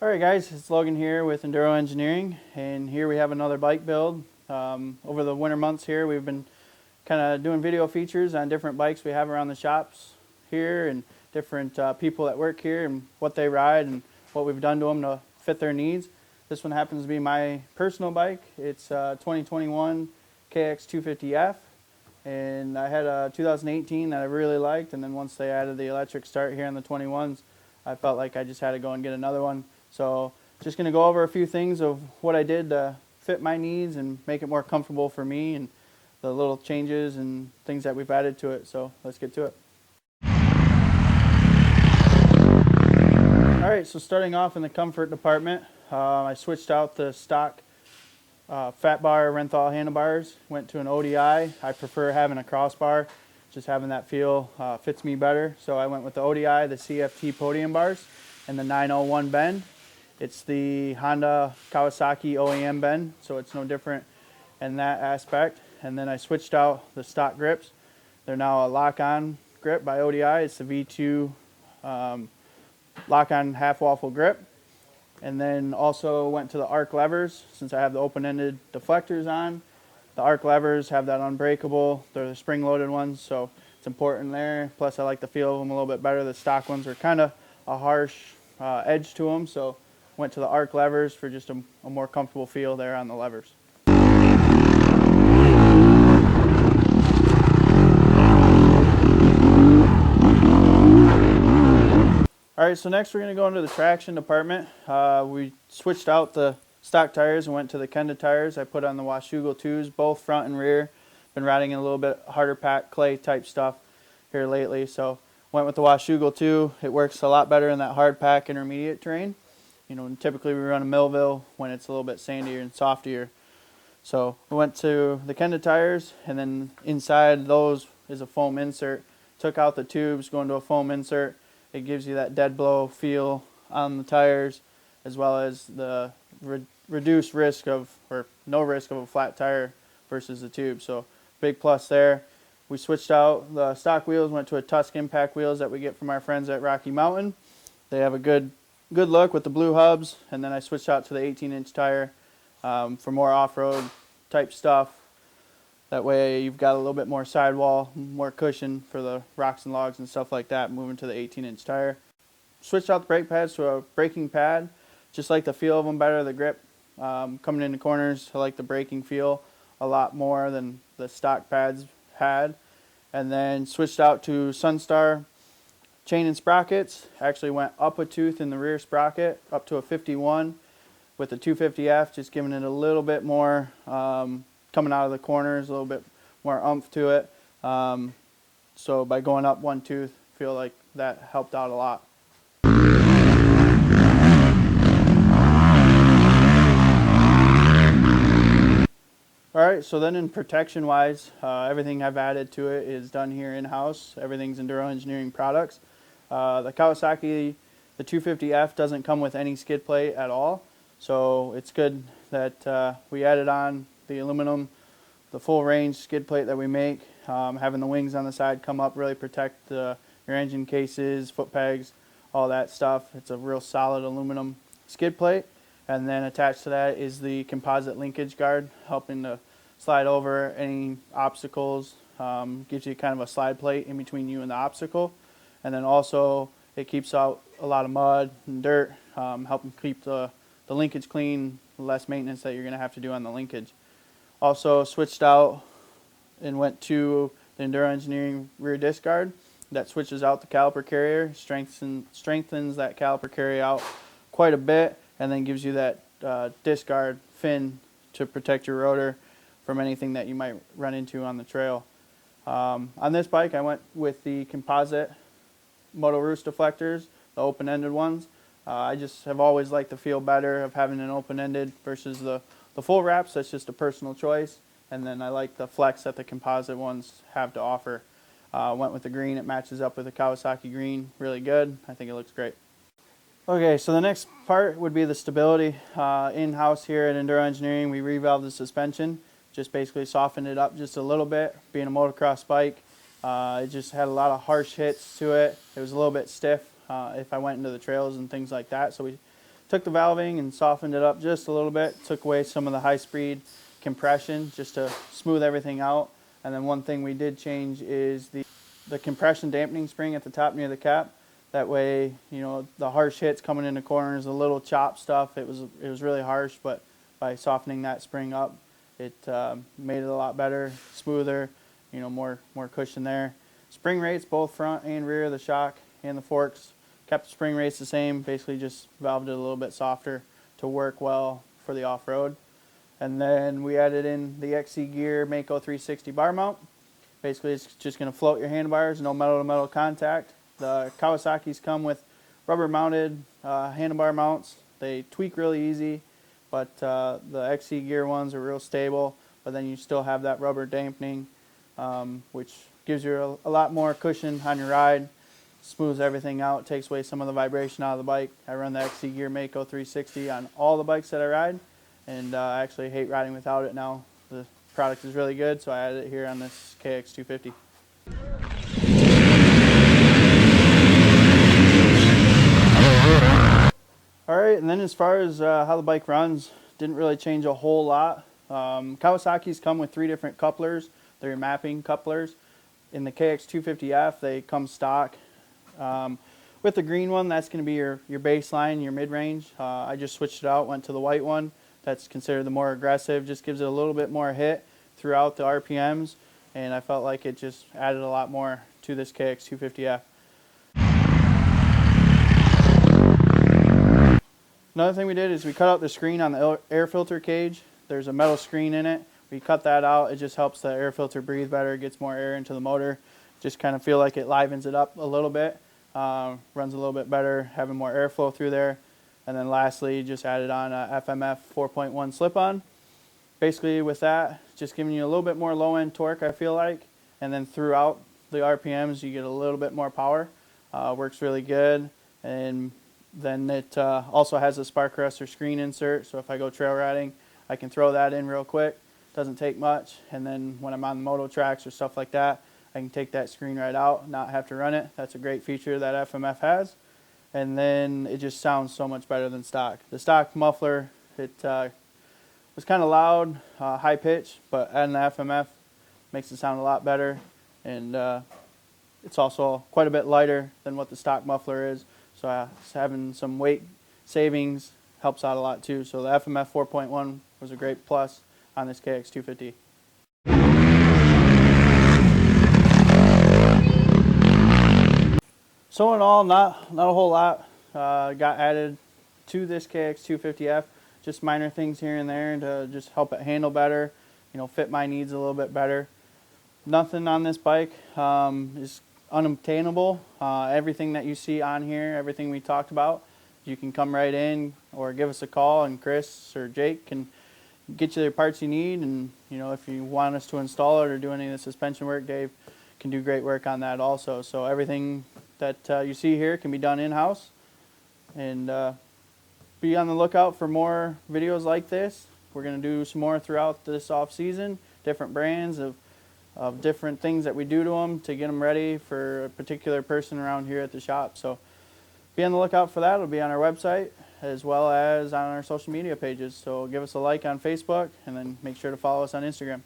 Alright guys, it's Logan here with Enduro Engineering, and here we have another bike build. Over the winter months here we've been kind of doing video features on different bikes we have around the shops here and different people that work here and what they ride and what we've done to them to fit their needs. This one happens to be my personal bike. It's 2021 KX250F, and I had a 2018 that I really liked, and then once they added the electric start here on the 21s, I felt like I just had to go and get another one. So just going to go over a few things of what I did to fit my needs and make it more comfortable for me and the little changes and things that we've added to it. So let's get to it. Alright, so starting off in the comfort department, I switched out the stock fat bar Renthal handlebars, went to an ODI. I prefer having a crossbar, just having that feel fits me better. So I went with the ODI, the CFT podium bars, and the 901 bend. It's the Honda Kawasaki OEM bend, so it's no different in that aspect. And then I switched out the stock grips. They're now a lock-on grip by ODI. It's the V2 lock-on half waffle grip. And then also went to the arc levers, since I have the open-ended deflectors on. The arc levers have that unbreakable. They're the spring-loaded ones, so it's important there. Plus I like the feel of them a little bit better. The stock ones are kind of a harsh edge to them, so went to the arc levers for just a more comfortable feel there on the levers. Alright, so next we're going to go into the traction department. We switched out the stock tires and went to the Kenda tires. I put on the Washougal 2s, both front and rear. Been riding in a little bit harder pack clay type stuff here lately, so went with the Washougal 2. It works a lot better in that hard pack intermediate terrain. You know, typically we run a Millville when it's a little bit sandier and softer. So we went to the Kenda tires, and then inside those is a foam insert. Took out the tubes, going to a foam insert. It gives you that dead blow feel on the tires, as well as the reduced risk of, or no risk of, a flat tire versus the tube. So big plus there. We switched out the stock wheels, went to a Tusk impact wheels that we get from our friends at Rocky Mountain. They have a good look with the blue hubs, and then I switched out to the 18-inch tire for more off-road type stuff. That way you've got a little bit more sidewall, more cushion for the rocks and logs and stuff like that, moving to the 18-inch tire. Switched out the brake pads to a braking pad. Just like the feel of them better, the grip. Coming into corners, I like the braking feel a lot more than the stock pads had. And then switched out to Sunstar chain and sprockets. Actually went up a tooth in the rear sprocket, up to a 51 with the 250F, just giving it a little bit more coming out of the corners, a little bit more oomph to it. So by going up one tooth, I feel like that helped out a lot. Alright, so then in protection wise, everything I've added to it is done here in-house. Everything's Enduro Engineering products. The Kawasaki, the 250F doesn't come with any skid plate at all, so it's good that we added on the aluminum, the full range skid plate that we make. Having the wings on the side come up really protect your engine cases, foot pegs, all that stuff. It's a real solid aluminum skid plate. And then attached to that is the composite linkage guard, helping to slide over any obstacles. Gives you kind of a slide plate in between you and the obstacle. And then also it keeps out a lot of mud and dirt, helping keep the linkage clean, less maintenance that you're going to have to do on the linkage. Also switched out and went to the Enduro Engineering rear disc guard. That switches out the caliper carrier, strengthens that caliper carrier out quite a bit, and then gives you that disc guard fin to protect your rotor from anything that you might run into on the trail. On this bike I went with the composite Moto Roost deflectors, the open-ended ones. I just have always liked the feel better of having an open-ended versus the full wraps. That's just a personal choice. And then I like the flex that the composite ones have to offer. Went with the green. It matches up with the Kawasaki green really good. I think it looks great. Okay, so the next part would be the stability. In-house here at Enduro Engineering, we revalved the suspension. Just basically softened it up just a little bit. Being a motocross bike, it just had a lot of harsh hits to it. It was a little bit stiff if I went into the trails and things like that. So we took the valving and softened it up just a little bit, took away some of the high speed compression just to smooth everything out. And then one thing we did change is the compression dampening spring at the top near the cap. That way, you know, the harsh hits coming into corners, the little chop stuff, it was really harsh, but by softening that spring up, it made it a lot better, smoother, you know, more cushion there. Spring rates, both front and rear, the shock and the forks, kept the spring rates the same, basically just valved it a little bit softer to work well for the off-road. And then we added in the XC Gear Mako 360 bar mount. Basically, it's just going to float your handlebars, no metal-to-metal contact. The Kawasaki's come with rubber-mounted handlebar mounts. They tweak really easy, but the XC Gear ones are real stable, but then you still have that rubber dampening, which gives you a lot more cushion on your ride, smooths everything out, takes away some of the vibration out of the bike. I run the XC Gear Mako 360 on all the bikes that I ride, and I actually hate riding without it now. The product is really good, so I added it here on this KX250. Alright, and then as far as how the bike runs, didn't really change a whole lot. Kawasaki's come with 3 different couplers. They're your mapping couplers. In the KX250F, they come stock. With the green one, that's going to be your baseline, your mid-range. I just switched it out, went to the white one. That's considered the more aggressive, just gives it a little bit more hit throughout the RPMs, and I felt like it just added a lot more to this KX250F. Another thing we did is we cut out the screen on the air filter cage. There's a metal screen in it. We cut that out. It just helps the air filter breathe better, gets more air into the motor. Just kind of feel like it livens it up a little bit, runs a little bit better, having more airflow through there. And then lastly, just added on a FMF 4.1 slip-on. Basically with that, just giving you a little bit more low-end torque, I feel like. And then throughout the RPMs, you get a little bit more power. Works really good. And then it also has a spark arrestor screen insert, so if I go trail riding, I can throw that in real quick. Doesn't take much. And then when I'm on the moto tracks or stuff like that, I can take that screen right out, not have to run it. That's a great feature that FMF has. And then it just sounds so much better than stock. The stock muffler, it was kind of loud, high pitch, but adding the FMF makes it sound a lot better. And it's also quite a bit lighter than what the stock muffler is. So having some weight savings helps out a lot too. So the FMF 4.1 was a great plus on this KX250. So in all, not a whole lot got added to this KX250F. Just minor things here and there to just help it handle better, you know, fit my needs a little bit better. Nothing on this bike is unobtainable. Everything that you see on here, everything we talked about, you can come right in or give us a call, and Chris or Jake can get you the parts you need. And you know, if you want us to install it or do any of the suspension work, Dave can do great work on that also. So everything that you see here can be done in-house. And be on the lookout for more videos like this. We're going to do some more throughout this off season, different brands of different things that we do to them to get them ready for a particular person around here at the shop. So be on the lookout for that. It'll be on our website as well as on our social media pages. So give us a like on Facebook, and then make sure to follow us on Instagram.